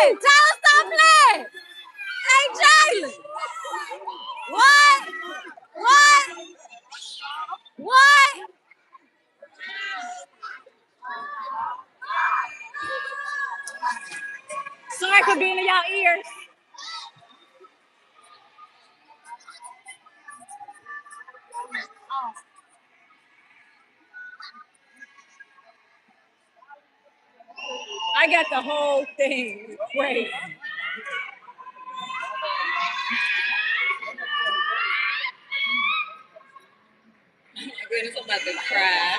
playing. Tyler, stop playing. Hey, Jalen. What? What? What? Sorry for being in y'all ears. I got the whole thing. Wait. Oh my goodness, I'm about to cry.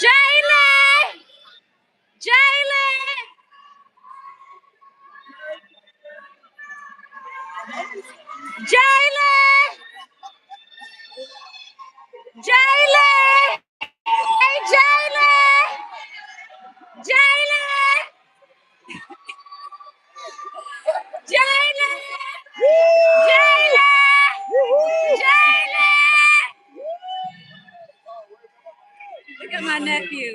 Jalen! Jalen! Jalen! Jalen! Hey, Jalen! Jalen! Jalen! Jalen! Jalen! Look at my nephew.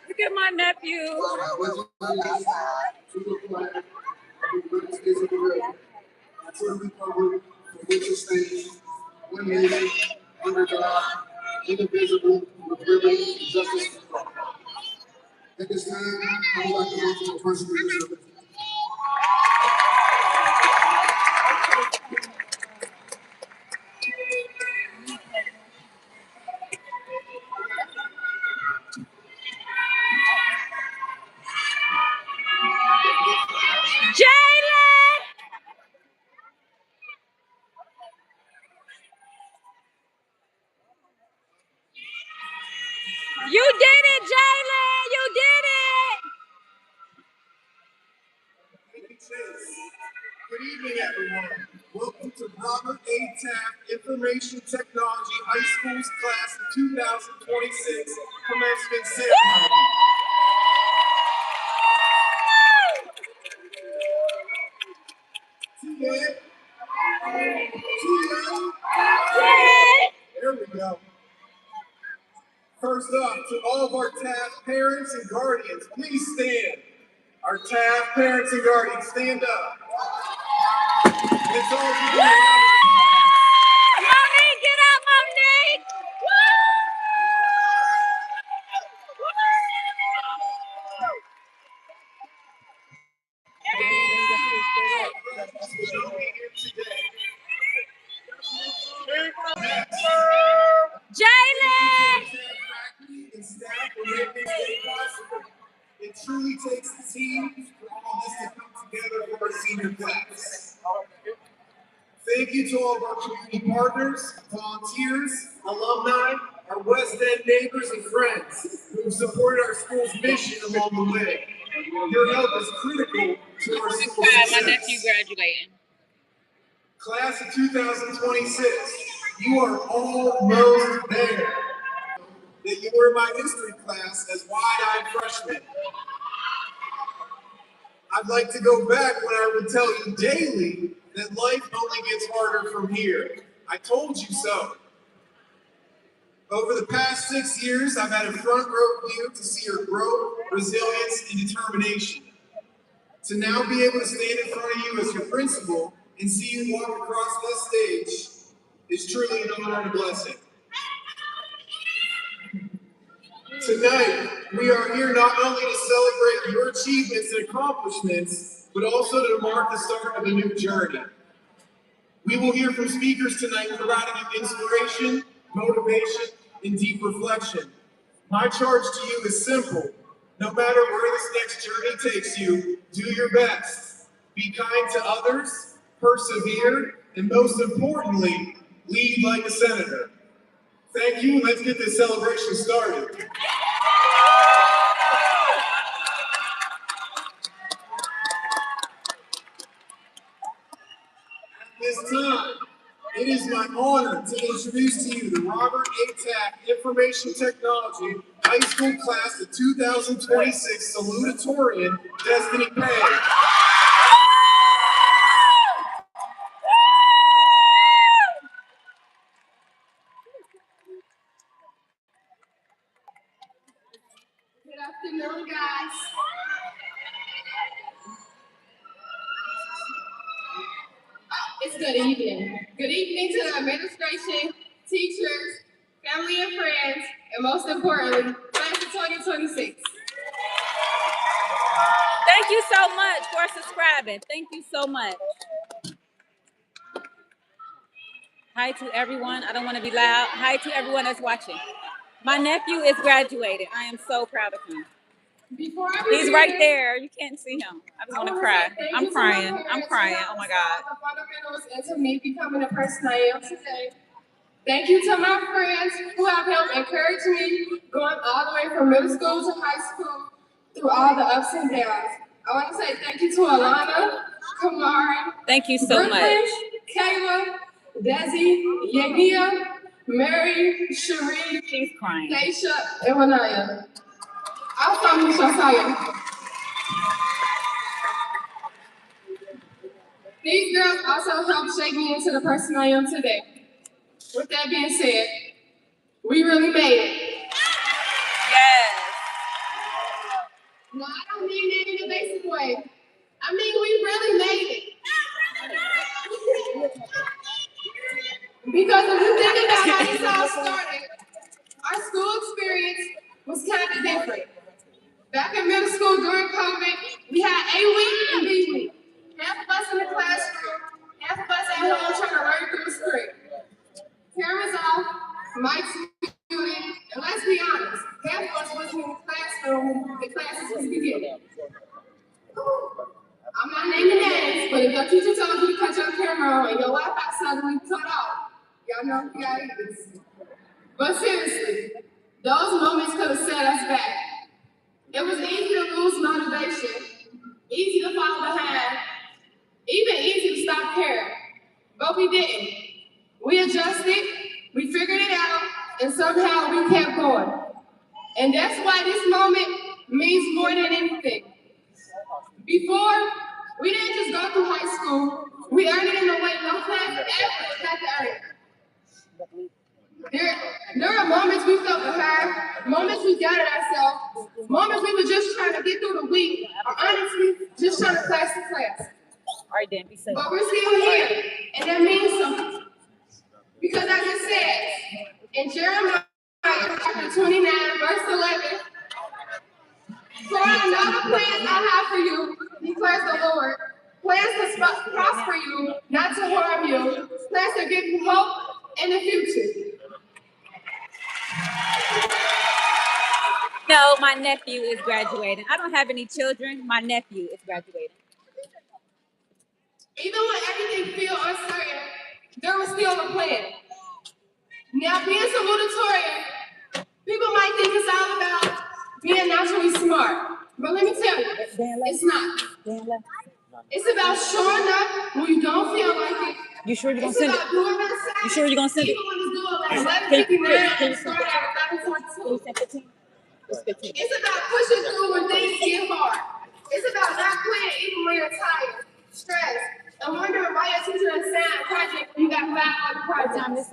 Look at my nephew. Indivisible, with liberty and justice for all. At this time, I would like to welcome the First Minister. Jalen! You did it, Jalen! You did it! Good evening, everyone. Welcome to Robert A. Taft Information Technology High School's Class of 2026 Commencement Ceremony. There we go. First up, to all of our Taft parents and guardians, please stand. Our Taft parents and guardians, stand up. Let's all give them a round of applause. Monique, get up, Monique! Jalen! It truly takes a team for all this to come together for our senior class. Thank you to all of our community partners, volunteers, alumni, our West End neighbors and friends who have supported our school's mission along the way. Your help is critical to our school's success. My nephew graduating. Class of 2026, you are almost there. That you were in my history class as wide-eyed freshmen. I'd like to go back when I would tell you daily that life only gets harder from here. I told you so. Over the past 6 years, I've had a front row view to see your growth, resilience, and determination. To now be able to stand in front of you as your principal and see you walk across this stage is truly an honor and a blessing. Tonight, we are here not only to celebrate your achievements and accomplishments, but also to mark the start of a new journey. We will hear from speakers tonight providing you inspiration, motivation, and deep reflection. My charge to you is simple. No matter where this next journey takes you, do your best. Be kind to others, persevere, and most importantly, lead like a senator. Thank you, and let's get this celebration started. This time, it is my honor to introduce to you the Robert A. Taft Information Technology High School Class of 2026 salutatorian, Destiny Pay. it's good evening. Good evening to the administration, teachers, family and friends, and most importantly, class of 2026. Thank you so much for subscribing. Thank you so much. Hi to everyone. I don't want to be loud. Hi to everyone that's watching. My nephew is graduating. I am so proud of him. He's right there. You can't see him. I just want to cry. I'm crying. I'm crying. Oh my God. The fundamentals into me becoming the person I am today. Thank you to my friends who have helped encourage me going all the way from middle school to high school through all the ups and downs. I want to say thank you to Alana, Kamari, Thank you so Brooklyn, much. Kayla, Desi, Yagia, Mary, Cherie, She's crying. Keisha, and Wanaya. Also, Michelle. These girls also helped shape me into the person I am today. With that being said, we really made it. Yes. No, I don't mean that in a basic way. I mean, we really made it. Because if you think about how this all started, our school experience was kind of different. Back in middle school during COVID, we had A week and B week. Half of us in the classroom, half of us at home trying to learn through the script. Cameras off, mics muted, and let's be honest, half of us wasn't in the classroom when the classes was beginning. I'm not naming names, but if your teacher told you to cut your camera on and your Wi-Fi suddenly cut off, y'all know who y'all is. But seriously, those moments could have set us back. It was easy to lose motivation, easy to fall behind, even easy to stop caring. But we didn't. We adjusted, we figured it out, and somehow we kept going. And that's why this moment means more than anything. Before, we didn't just go through high school, we earned it in a way no class ever had to earn. There are moments we felt behind, moments we doubted ourselves, moments we were just trying to get through the week, or honestly, just trying to class to class. All right, Dan, be safe. But we're still here, and that means something. Because as it says in Jeremiah chapter 29, verse 11, for I know the plans I have for you, declares the Lord. Plans to prosper you, not to harm you. Plans to give you hope in the future. No, my nephew is graduating. I don't have any children. My nephew is graduating. Even when everything feels uncertain, there was still a plan. Now, being salutatorian, people might think it's all about being naturally smart. But let me tell you, it's not. It's about showing up when you don't feel like it. You sure you're gonna send it? You sure you're gonna send it? Even when it's due at 11:59 and start at 11:42. It's about pushing through when things get hard. It's about not quitting even when you're tired, stressed, and wondering why your teacher assigned a project when you got 5 other projects.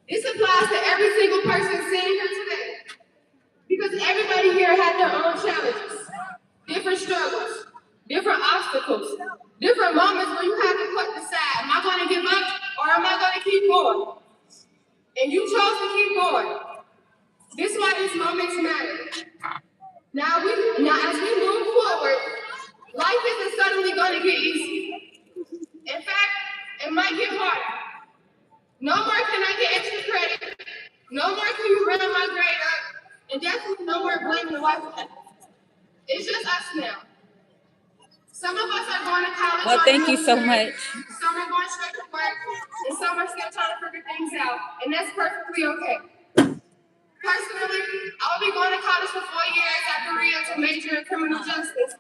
This applies to every single person sitting here today. Because everybody here had their own challenges, different struggles, different obstacles, different moments where you had to decide, am I going to give up or am I going to keep going? And you chose to keep going. This is why these moments matter. Now, as we move forward, life isn't suddenly going to get easy. In fact, it might get harder. No more can I get extra credit. No more can you run my grade up. And definitely no more blaming the white people. It's just us now. Some of us are going to college. Well, thank you so much. Some are going straight to work, and some are still trying to figure things out, and that's perfectly okay. Personally, I'll be going to college for 4 years at Berea to major in criminal justice.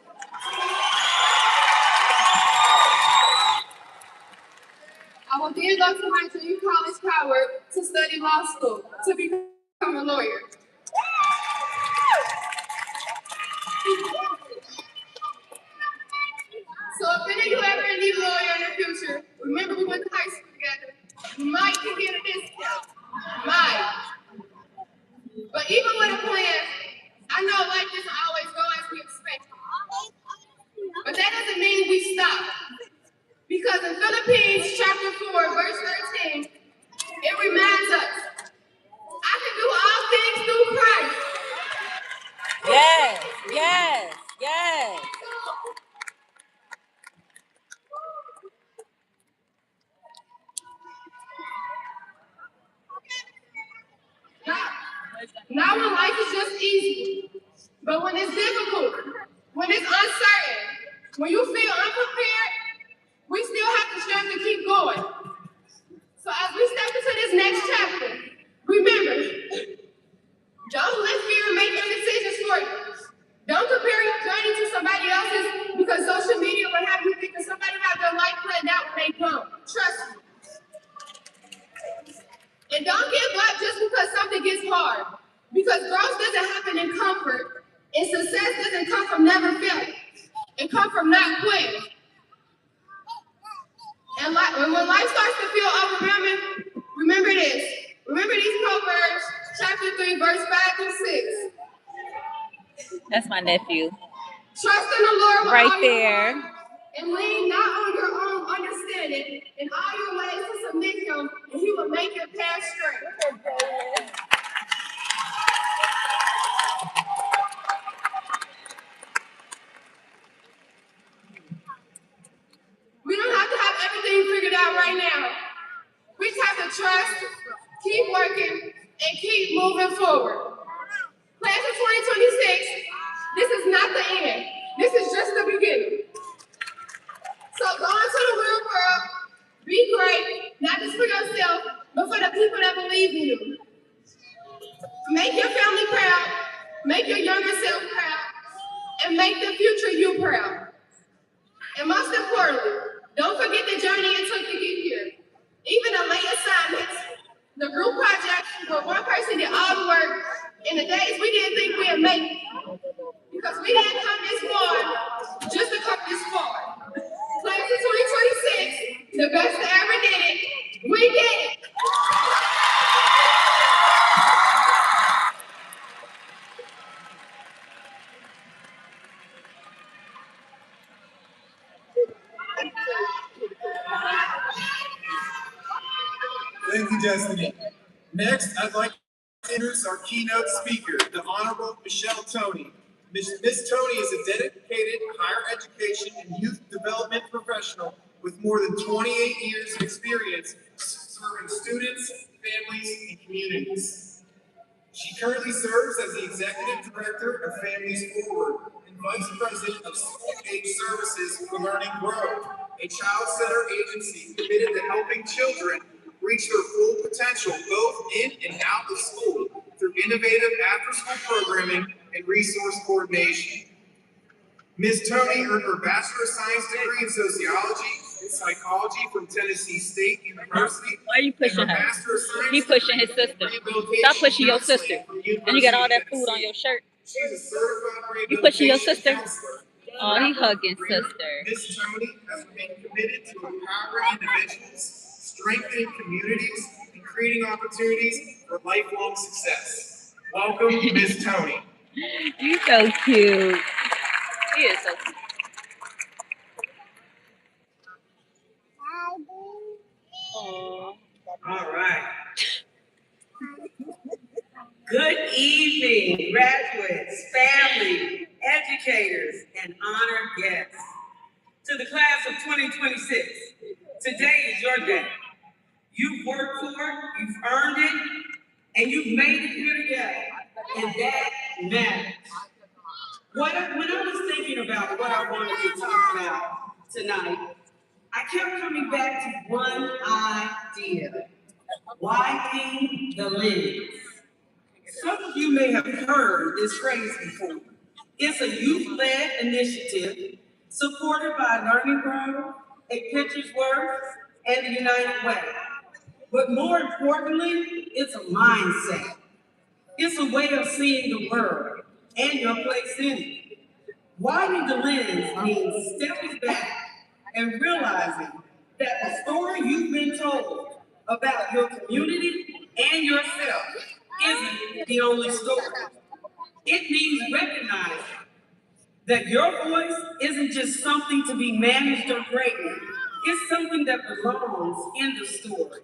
I will then go to my junior college, Howard, to study law school, to become a lawyer. So if any of you ever need a lawyer in the future, remember we went to high school together. You might can get a discount. Might. But even with a plan, I know life doesn't always go as we expect. But that doesn't mean we stop. Because in Philippines chapter 4, verse 13, it reminds us, I can do all things through Christ. Yes, yes, yes. Not when life is just easy, but when it's difficult, when it's uncertain, when you feel unprepared, we still have the strength to keep going. So as we step into this next chapter, remember, don't let fear make your decisions for you. Don't compare your journey to somebody else's because social media will have you thinking somebody has their life planned out when they don't. Trust me. And don't give up just because something gets hard. Because growth doesn't happen in comfort, and success doesn't come from never failing. It comes from not quitting. And when life starts to feel overwhelming, remember this. Remember these Proverbs, chapter 3, verse 5 through 6. That's my nephew. Trust in the Lord with Right all your there. heart, and lean not on your own understanding. In all your ways to submit him, and he will make your path straight. We don't have to have everything figured out right now. We just have to trust, keep working, and keep moving forward. Class of 2026, this is not the end. This is just the beginning. So go into the real world, be great, not just for yourself, but for the people that believe in you. Make your family proud, make your younger self proud, and make the future you proud. And most importantly, don't forget the journey it took to get here. Even the late assignments, the group project where one person did all the work, and the days we didn't think we'd make it. Because we didn't come this far just to come this far. Class of 2026, the best that ever did it, we did it. Thank you, Destiny. Next, I'd like to introduce our keynote speaker, the Honorable Michelle Toney. Ms. Toney is a dedicated higher education and youth development professional with more than 28 years of experience serving students, families, and communities. She currently serves as the Executive Director of Families Forward and Vice President of School-Age Services for Learning Grow, a child-centered agency committed to helping children reach their full potential both in and out of school through innovative after-school programming and resource coordination. Ms. Toney earned her Bachelor of Science degree in Sociology and Psychology from Tennessee State University. Why are you pushing her? Master of Science He pushing his sister. Stop pushing your sister. And you got all that food on your shirt. She's a certified You pushing your sister? counselor. Oh, he hugging sister. Ms. Toney has been committed to empowering individuals, strengthening communities, and creating opportunities for lifelong success. Welcome, Ms. Toney. You're so cute. He is so cute. All right. Good evening, graduates, family, educators, and honored guests. To the class of 2026, today is your day. You've worked for it, you've earned it, and you've made it here together, and that matters. When I was thinking about what I wanted to talk about tonight, I kept coming back to one idea: widening the lens. Some of you may have heard this phrase before. It's a youth-led initiative supported by Learning Grow, A Picture's Worth, and the United Way. But more importantly, it's a mindset. It's a way of seeing the world and your place in it. Widening the lens means stepping back and realizing that the story you've been told about your community and yourself isn't the only story. It means recognizing that your voice isn't just something to be managed or graded. It's something that belongs in the story,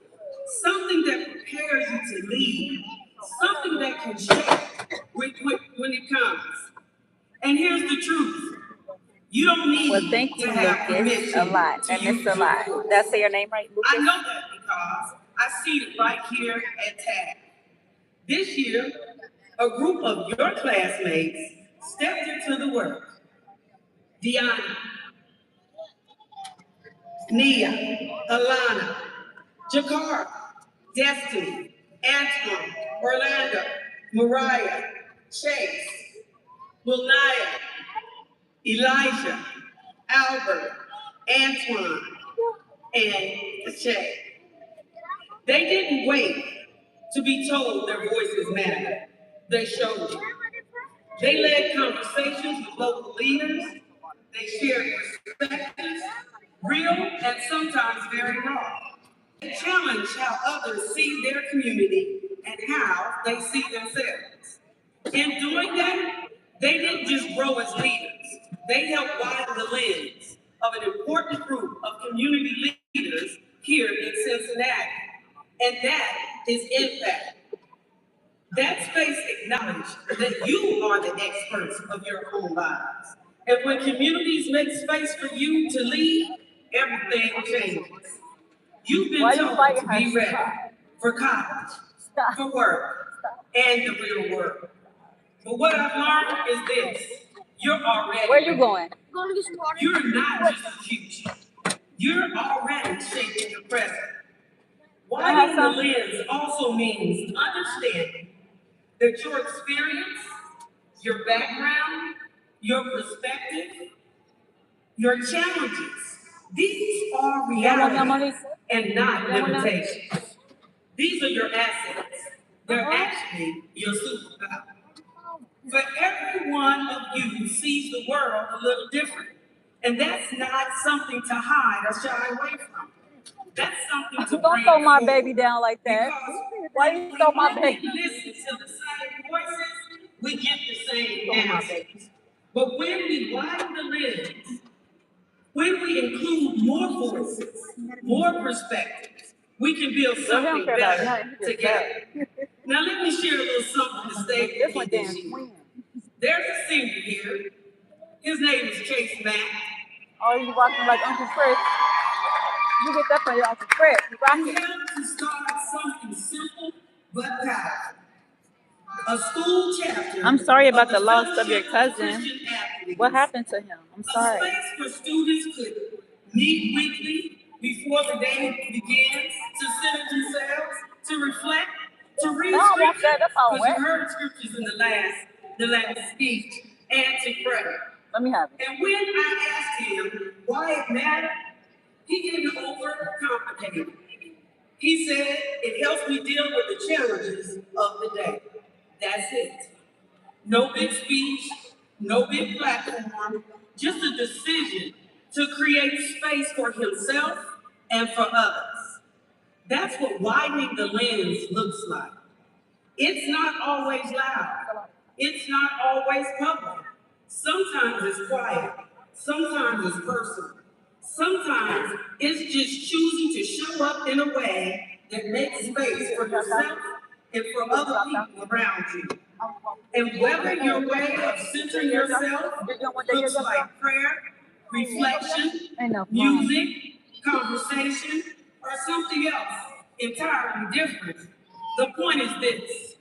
something that prepares you to lead, something that can shape when it comes. And here's the truth. You don't need Well, thank you, to have Lucas, permission a lot. to And use it's a your lot. voice. Did I say your name right, I Lucas? know that because I see it right here at TAG. This year, a group of your classmates stepped into the work. Deanna, Nia, Alana, Jakar, Destiny, Antoine, Orlando, Mariah, Chase, Wilnaya, Elijah, Albert, Antoine, and Shay. They didn't wait to be told their voices mattered. They showed it. They led conversations with local leaders. They shared perspectives, real and sometimes very raw. They challenged how others see their community and how they see themselves. In doing that, they didn't just grow as leaders. They helped widen the lens of an important group of community leaders here in Cincinnati. And that is impact. That space acknowledged that you are the experts of your own lives. And when communities make space for you to lead, everything changes. You've been told to be ready for college, for work, and the real world. But what I've learned is this. You're already Where you going? You're not just a future. You're already shaping the present. Widening the lens also means understanding that your experience, your background, your perspective, your challenges, these are realities and not limitations. These are your assets. They're actually your superpower. But every one of you sees the world a little different. And that's not something to hide or shy away from. That's something to Don't bring throw my forward. baby down like that. Because Why when you throw my we baby? listen to the same voices, we get the same answers. But when we widen the lens, when we include more voices, more perspectives, we can build something better together. Now let me share a little something to stay This with one me damn this year. twin. There's a senior here. His name is Chase Mack. Oh, you walking like Uncle Fred? You get that from your Uncle Fred. You We rocking? have to start something simple but powerful. A school chapter. I'm sorry about the of loss of your Fellowship cousin. Christian Athletes. What happened to him? I'm A sorry. space where students could meet weekly before the day begins to center themselves, to reflect, to read No, I want scripture, that. That's all because you wet. heard scriptures in the last speech, and to pray. Let me have it. And when I asked him why it mattered, he didn't overcomplicate it. He said, it helps me deal with the challenges of the day. That's it. No big speech, no big platform, just a decision to create space for himself and for others. That's what widening the lens looks like. It's not always loud. It's not always public. Sometimes it's quiet. Sometimes it's personal. Sometimes it's just choosing to show up in a way that makes space for yourself and for other people around you. And whether your way of centering yourself looks like prayer, reflection, music, conversation, or something else entirely different, the point is this.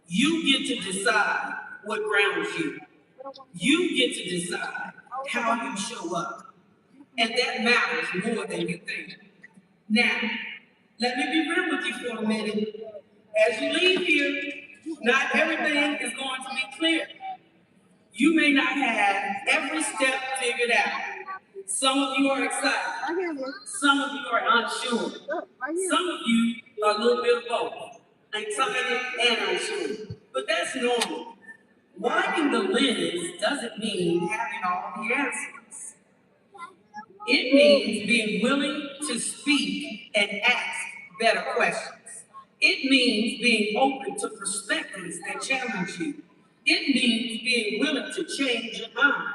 You get to decide what grounds you. You get to decide how you show up. And that matters more than you think. Now, let me be real with you for a minute. As you leave here, not everything is going to be clear. You may not have every step figured out. Some of you are excited. Some of you are unsure. Some of you are a little bit of both, excited and unsure. But that's normal. Widening the lens doesn't mean having all the answers. It means being willing to speak and ask better questions. It means being open to perspectives that challenge you. It means being willing to change your mind.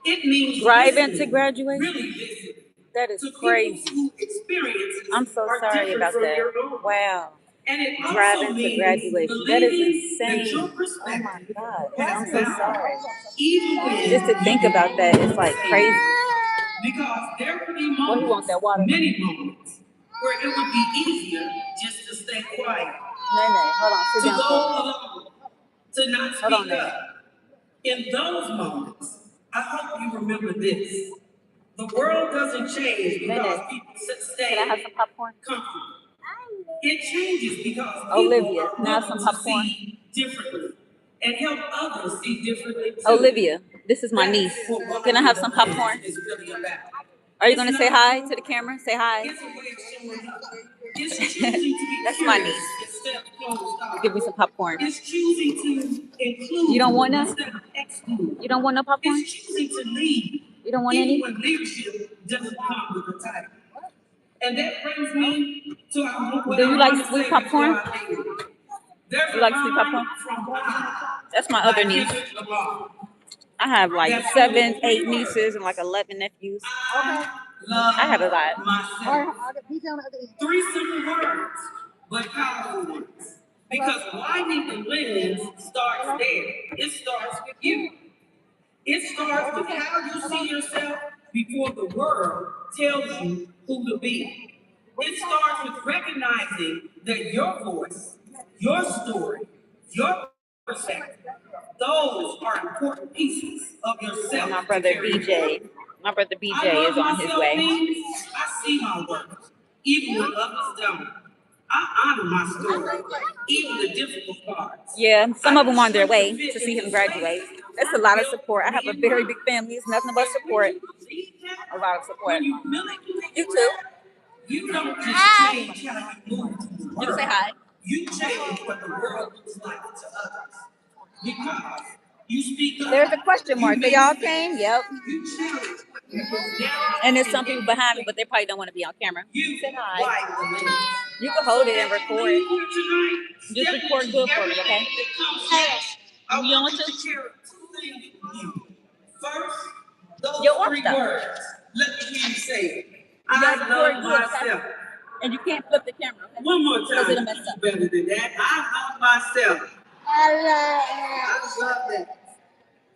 It means Drive listening, into graduation? really listening, That is to people crazy. whose experiences I'm so are sorry different about from that. your own. Wow. And it also Driving to means graduation. That is believing that insane. your Oh my perspective God. has I'm so power, sorry. even when Just to think you about that, it's like see crazy. it. Because there will be Well, he wants moments, that water. many moments, where it would be easier just to stay quiet, Nene, hold on. Sit to down go for me. alone, to not Hold on, speak Nene. up. In those moments, I hope you remember this. The world doesn't change because Nene, people can I have stay some popcorn? comfortable. It changes because people Olivia, are can I have willing some to popcorn? see differently and help others see differently too. Olivia, this is my niece. That's what Can I have Widening some the Lens popcorn? is really about. Are you going to It's say not hi rude. to the camera? Say hi. It's a way of showing up. It's choosing to be That's my curious niece. instead of closed off. Give me some popcorn. It's choosing to include You don't want none? instead of exclude. You don't want no popcorn? It's choosing to lead You don't want even any? when leadership doesn't come with a title. And that brings me to what Do I you like want to sweet say popcorn? before I leave. There's You a like sweet line popcorn? from God That's my by other niece. Kendrick Lamar. I have like That's 7, only 8 three words. nieces and like 11 nephews. I love I have a lot. myself. Three simple words, but powerful ones. Because widening the lens starts there. It starts with you. It starts with how you see yourself before the world tells you who to be. It starts with recognizing that your voice, your story, your perspective, those are important pieces of yourself. My to brother carry forward. BJ. My brother I BJ love is on his myself, way. means I see my work, even when others don't. I honor my story, even the difficult parts. Yeah, some of them on their way Fit to see him into graduate. spaces That's a lot of built support. I for have me a and very mine. big family. It's nothing but support. When you believe that, A lot of support. when you really believe You too. that, you don't just change how you move to the You world. say hi. You change what the world looks like to others. Because you speak up. There's a question mark. You They make all space. came. Yep. You challenge. You go down And there's some people behind me, but they probably don't want to be on camera. you Say hi. widen the lens. You can hold it and As you record. leave here tonight, Just step record into good for me, everything okay? that comes next. I You don't want want you to? to share two things with you. First, those Yo, what three the? words. Let me hear you say it. You gotta I record love good, okay? myself. And you can't flip the camera, okay? One more Because time. it'll mess up. Better than that. I love myself. I love that.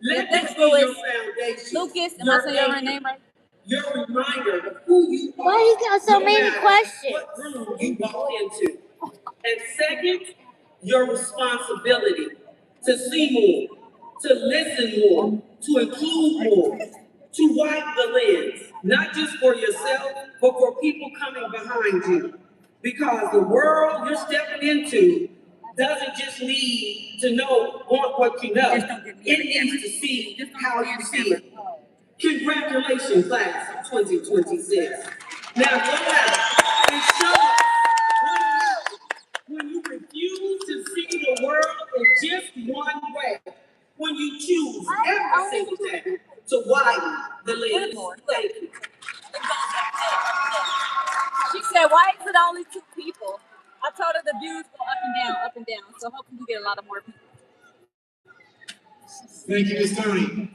Let Thanks, this be your Louis. foundation. Lucas, am I saying your anchor, name right? your reminder of who you are. Why you got so no many matter questions? What room you walk into. And second, your responsibility to see more, to listen more, to include more, to wipe the lens, not just for yourself, but for people coming behind you. Because the world you're stepping into doesn't just need to know what you know. Just don't give me It the needs to see how you see it. Congratulations, class of 2026. Now go out and show us when you refuse to see the world in just one way, when you choose every single day to widen the lens. Thank you. She said, why is it only 2 people? I told her the views go up and down. So hopefully we get a lot of more people. Thank you, Ms. Tony.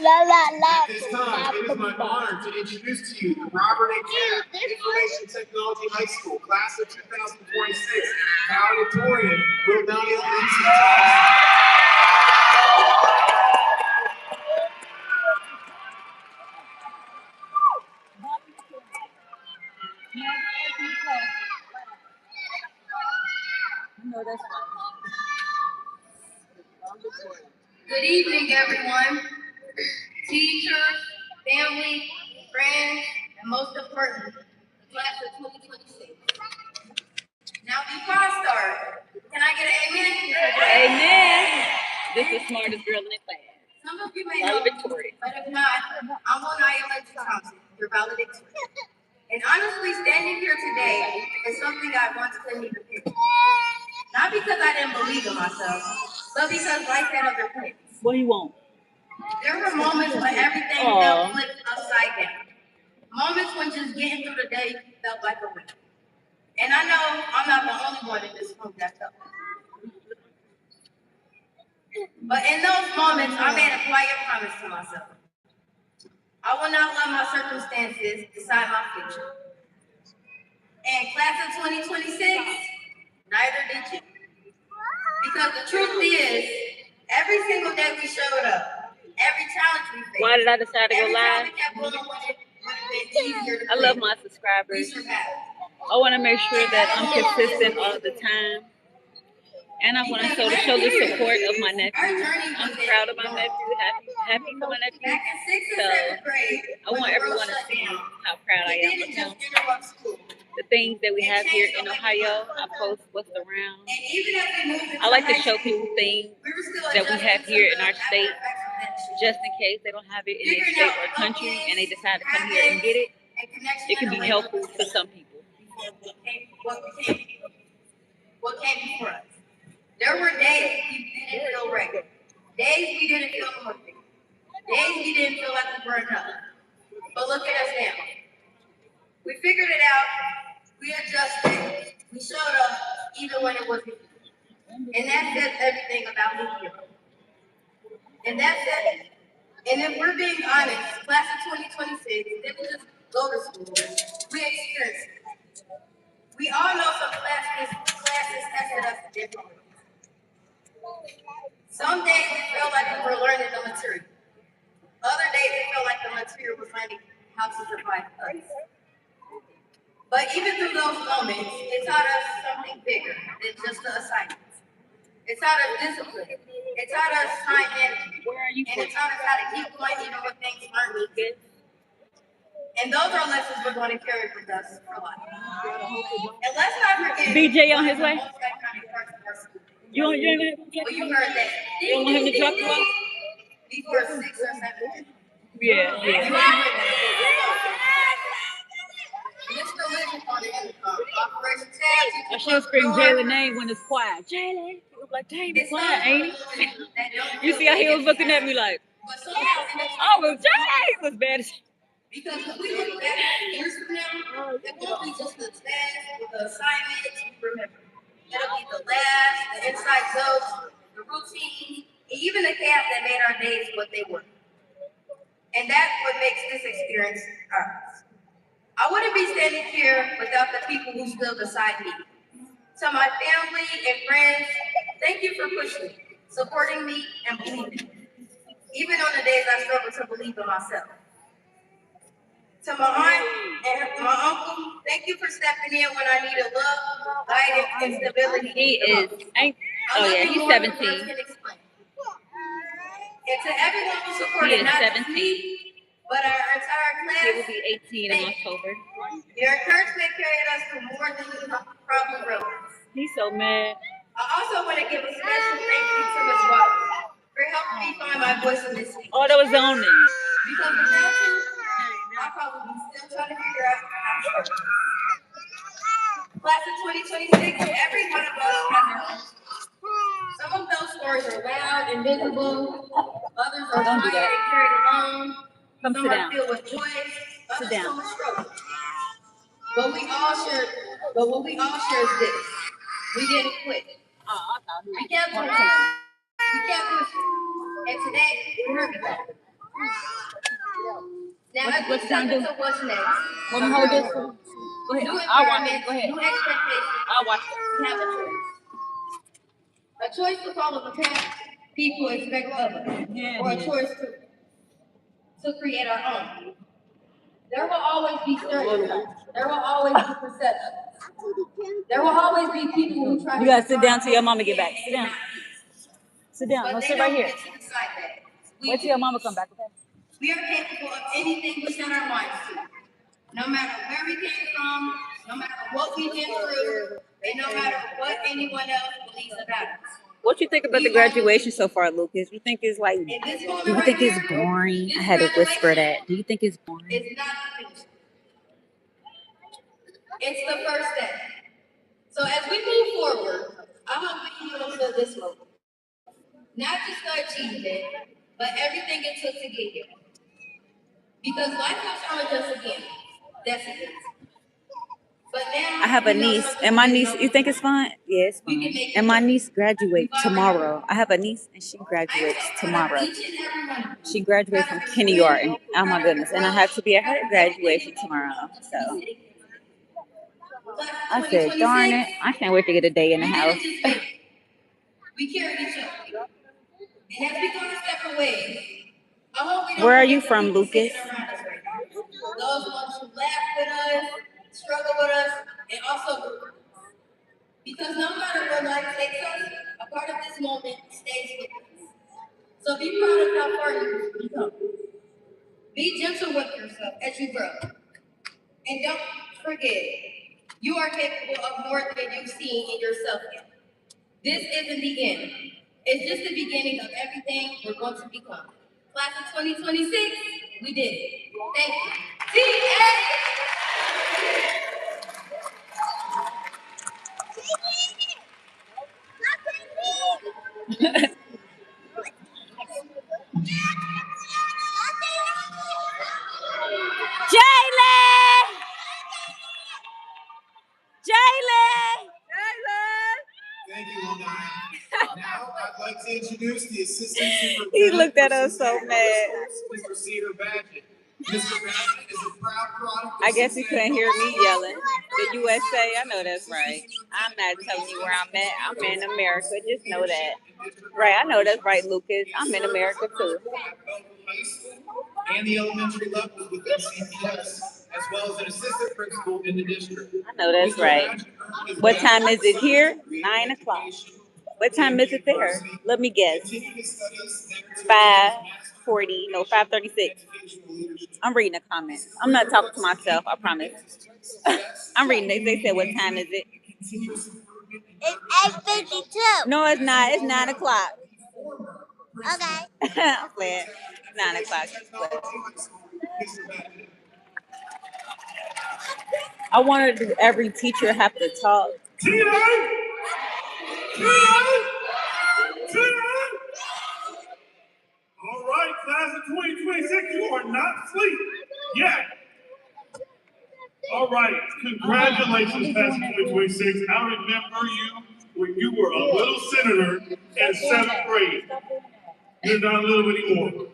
La la la. At this time, it is my honor to introduce to you the Robert A. Camp Information Technology High School, class of 2026, valedictorian, Wildonia Lindsay Thompson. No, that's Good evening, everyone. Teachers, family, friends, and most importantly, the class of 2026. Now, before I start, can I get an amen? Amen. This is the smartest girl in the class. Some of you may know me, but if not, I'm Onaya Lindsay Thompson, your valedictorian. And honestly, standing here today is something I once couldn't even picture. Not because I didn't believe in myself, but because life had other plans. What do you want? There were moments when everything felt flipped upside down. Moments when just getting through the day felt like a win. And I know I'm not the only one in this room that felt that. But in those moments, I made a quiet promise to myself. I will not let my circumstances decide my future. And class of 2026, neither did you. Because the truth is, every single day we showed up, every challenge we faced. Why did I decide to go every time live? we kept going when it would have been easier to I love quit, my we subscribers. survived. I want to make sure that I'm consistent all the time. And I want to show the support of my nephew. I'm proud of my nephew, happy for my nephew. Back in 6th So and 7th grade, I want everyone to see how proud I am of him. The things that we have here in Ohio, I post what's around. And even as we moved into I like to high show school, people things we were still that we have adjusting here to in the our state, after effects of that shit. just in case they don't have it in their Figuring state out or country and they decide to come habits, here and get it. and connection It can in be a way helpful that to some people. what came before us. There were days we didn't feel ready. Days we didn't feel perfect. Days we didn't feel like we were enough. But look at us now. We figured it out. We adjusted. We showed up even when it wasn't easy. And that says everything about who we are. And that's it. And if we're being honest, class of 2026 didn't just go to school. We experienced it. We all know some classes tested us differently. Some days it felt like we were learning the material. Other days it felt like the material was learning how to survive us. But even through those moments, it taught us something bigger than just the assignments. It taught us discipline. It taught us time management. And it taught us how to keep going even when things aren't good. And those are lessons we're going to carry with us for life. And let's not forget BJ on his way? most iconic parts of our school. You want him Well, you heard that. You want him to drop you off? Before 6 or 7. Yeah. Mr. Legend on the intercom. Operation Tag. I should scream Jaylen's name when it's quiet. Jaylen. He was like, dang, it's quiet, ain't he? You see how he was looking at me like, oh, well, Jay was bad as Because when we look back years from now, it won't be just the test or the assignments we remember. It'll be the laughs, the inside jokes, the routines, and even the chaos that made our days what they were. And that's what makes this experience ours. I wouldn't be standing here without the people who stood beside me. To my family and friends, thank you for pushing me, supporting me, and believing in me. Even on the days I struggle to believe in myself. To my aunt and my uncle, thank you for stepping in when I needed love, guidance, and stability. he is. Oh, yeah, he's 17. And to everyone who He supported is not just 17. me, but our entire He will class, be 18 in October. your encouragement carried us through more than we probably realized. He's so mad. I also want to give a special thank you to Ms. Walker for helping me find my voice in this speech. Oh, that was the only. Because without you, I'll probably be still trying to figure out how to start. Class of 2026, every one of us has their own. Some of those stories are loud and visible. Others are Don't do quiet that. and carried alone. Come Some sit are down. filled with joy. Others down. full of struggle. But what we all share is this: we didn't quit. We kept pushing. We kept pushing. And today, we're here. Now, as we What's step down, into what's next, Want me to hold this? Go ahead. new I'll watch it. environments, Go ahead. new expectations, I'll watch it. we have a choice. A choice to follow the path people expect of us, or a choice to create our own. There will always be stereotypes. There will always be perceptions. There will always be people who try to. You gotta sit down till your mama get back. Sit down. Sit down. But Let's they sit right don't here. get to decide that. We Wait do. till your mama come back, okay? We are capable of anything we set our minds to. No matter where we came from, no matter what we've been through, and no matter what anyone else believes about us. What you think about the graduation so far, Lucas? You think it's like, In this moment do you right think it's here, boring? this I had to whisper graduation that. Do you think it's boring? is not the finish. It's the first step. So as we move forward, I hope we can fulfill this moment. Not just the achievement, but everything it took to get here. Because life will challenge us again. That's it. But now I have a we know niece, something and my we niece. don't You think do. it's fun? Yeah, it's We fun. can make it And my work. niece graduates We've already tomorrow. I have a niece, and she I'm graduates so proud tomorrow. of each and every one of you. She graduates Proud from of your kindergarten. win, Oh my proud of your goodness! And I growth, have to be at her proud of everything graduation you do tomorrow. So city. Class I of said, darn 2026, it! I can't wait to get a day in the we house. didn't just make it. We carried each other. And as we go our separate ways, I hope we don't Where are forget you the from, people Lucas? sitting around us right now. Those ones who laugh with us, struggle with us, and also grew with us. Because no matter where life takes us, a part of this moment stays with us. So be proud of how far you've become. Be gentle with yourself as you grow. And don't forget, you are capable of more than you've seen in yourself yet. This isn't the end. It's just the beginning of everything we're going to become. Class of 2026, we did it. Thank you. Jalen! Jalen! Thank you, Long Island. Now, I'd like to introduce the Assistant Superintendent. He looked at for us so Cincinnati mad. Public Schools, Mr. Cedar Badgett. Mr. Badgett is a proud product of I guess you Cincinnati couldn't hear Public me Schools. yelling. The USA, I know that's right. I'm not telling you where I'm at. I'm in America. Just know that. Right, I know that's right, Lucas. I'm in America too. High School and the elementary levels within CPS, as well as an assistant principal in the district. I know that's right. What time is it here? 9 o'clock. What time is it there? Let me guess. 5:40. No, 5:36. I'm reading the comments. I'm not talking to myself, I promise. I'm reading it. They said, what time is it? It's 8:52. No, it's not. It's 9 o'clock. Okay. I'm playing. 9 o'clock. I wanted to do every teacher have to talk. All right, class of 2026, you are not asleep yet. All right, congratulations, class of 2026. I remember you when you were a little senator in 7th grade. You're not a little anymore.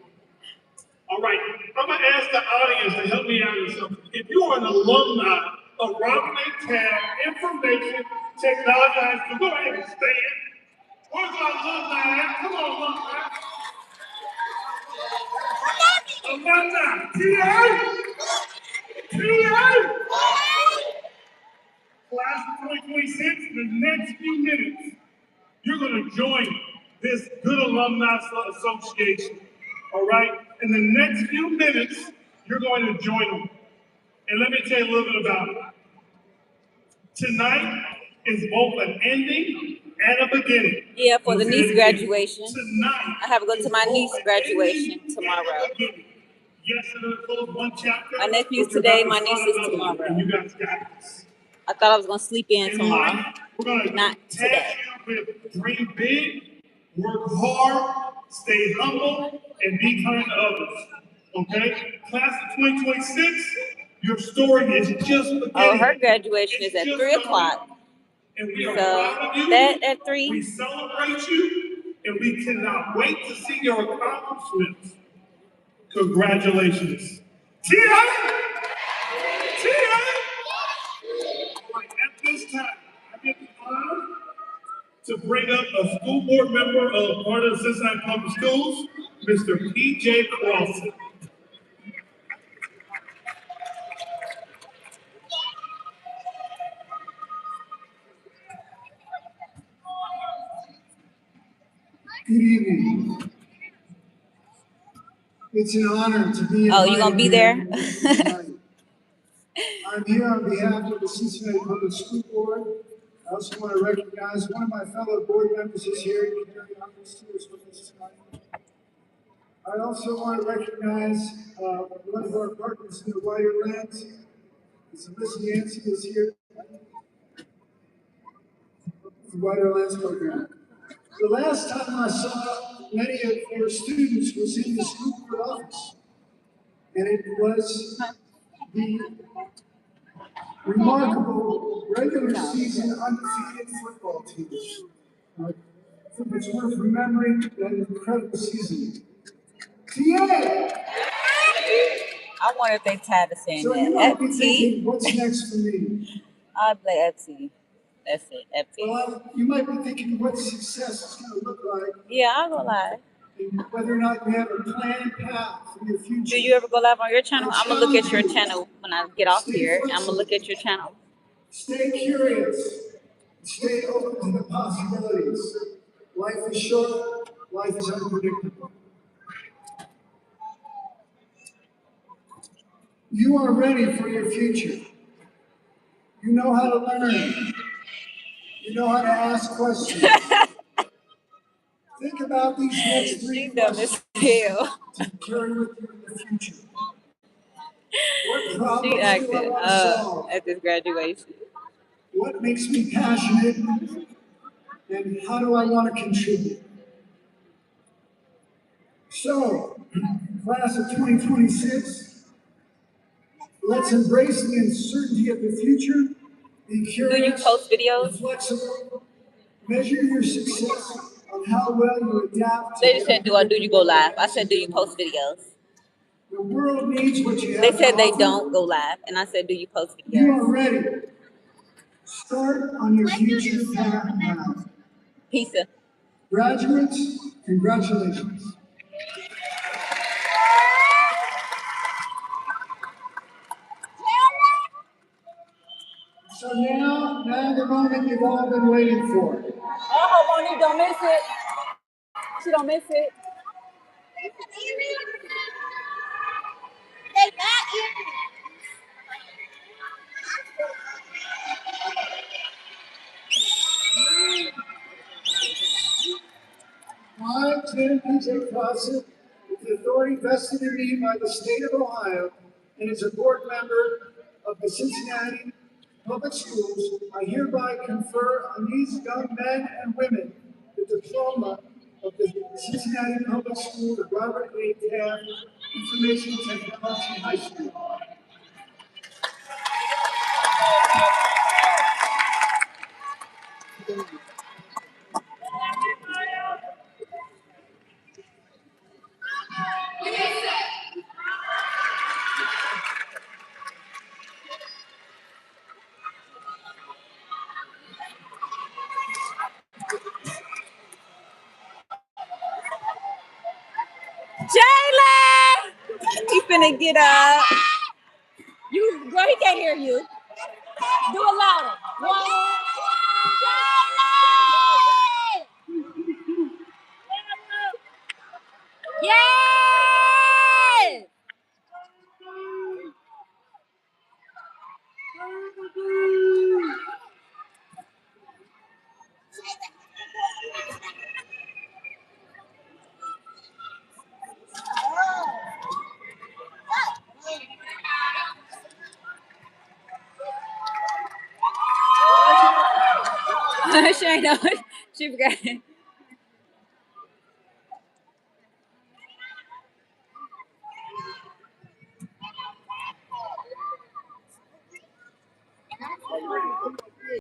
All right, I'm gonna ask the audience to help me out with something. If you are an alumni of Rockland Town Information Technology High School, go ahead and stand. Where's our alumni at? Come on, alumni. Alumni, TA! Class of 2026, in the next few minutes, you're gonna join this Good Alumni Association. All right? In the next few minutes, you're going to join them. And let me tell you a little bit about it. Tonight is both an ending and a beginning. Yeah, for the We'll say niece it again. graduation. Tonight I have to go to my is niece both an graduation ending and tomorrow. a beginning. Yes, it'll close one chapter. My nephew's but you're today, about my to niece start is another one, tomorrow. And you guys got this. I thought I was going to sleep in In tomorrow. life, we're gonna Not tag today. you with dream big, work hard, stay humble, and be kind to others. Okay? Class of 2026, your story is just beginning. Oh, her graduation is It's at just 3 o'clock. starting. And we are So proud of you. that at We 3. celebrate you, and we cannot wait to see your accomplishments. Congratulations. Tia! Tia! All right, at this time, I get the honor to bring up a school board member of part of Cincinnati Public Schools, Mr. P.J. Clausen. Good evening. It's an honor to be Oh, you gonna be there? tonight. I'm here on behalf of the Cincinnati Public School Board. I also want to recognize one of my fellow board members is here. Carrie Hopkins is with us tonight. I also want to recognize one of our partners in the Wider Lands. Miss Yancey is here. The Wider Lands program. The last time I saw many of your students was in the school board office. And it was the remarkable regular season undefeated football team. I think it's worth remembering that incredible season. TA! I wonder if they tired of saying So you that. might be FT. thinking, what's next for me? I'll play FT. That's it. FT. Well, you might be thinking what success is going to look like, Yeah, I'll go live. and whether or not you have a planned path for your future. Do you ever go live on your channel? I'm gonna look at your channel when I get off here. I'm gonna look at your channel. Stay curious. Stay open to the possibilities. Life is short. Life is unpredictable. You are ready for your future. You know how to learn. You know how to ask questions. Think about these next three She dumb questions as hell. to carry with you in the future. What She problems do I acted want to up solve? at this graduation. What makes me passionate? And how do I want to contribute? So, class of 2026, let's embrace the uncertainty of the future. Be Do you curious, post be videos? flexible, measure your success on how well you adapt to They just said, do you go live? I said, do you post videos? the world needs what you have. They said to they offer. don't go live, and I said, do you post You videos? are ready. Start on your future path now. Pizza. Graduates, congratulations. So now the moment you've all been waiting for. I hope Monique don't miss it. She don't miss it. They got you. 510 PJ Clausen, with the authority vested in me by the state of Ohio, and as a board member of the Cincinnati Public Schools, I hereby confer on these young men and women the diploma of the Cincinnati Public Schools at Robert A. Taft Information Technology High School. Jaylen! He finna get up. You, girl, he can't hear you. Do it louder. One. Yes! She ain't know. She forgot.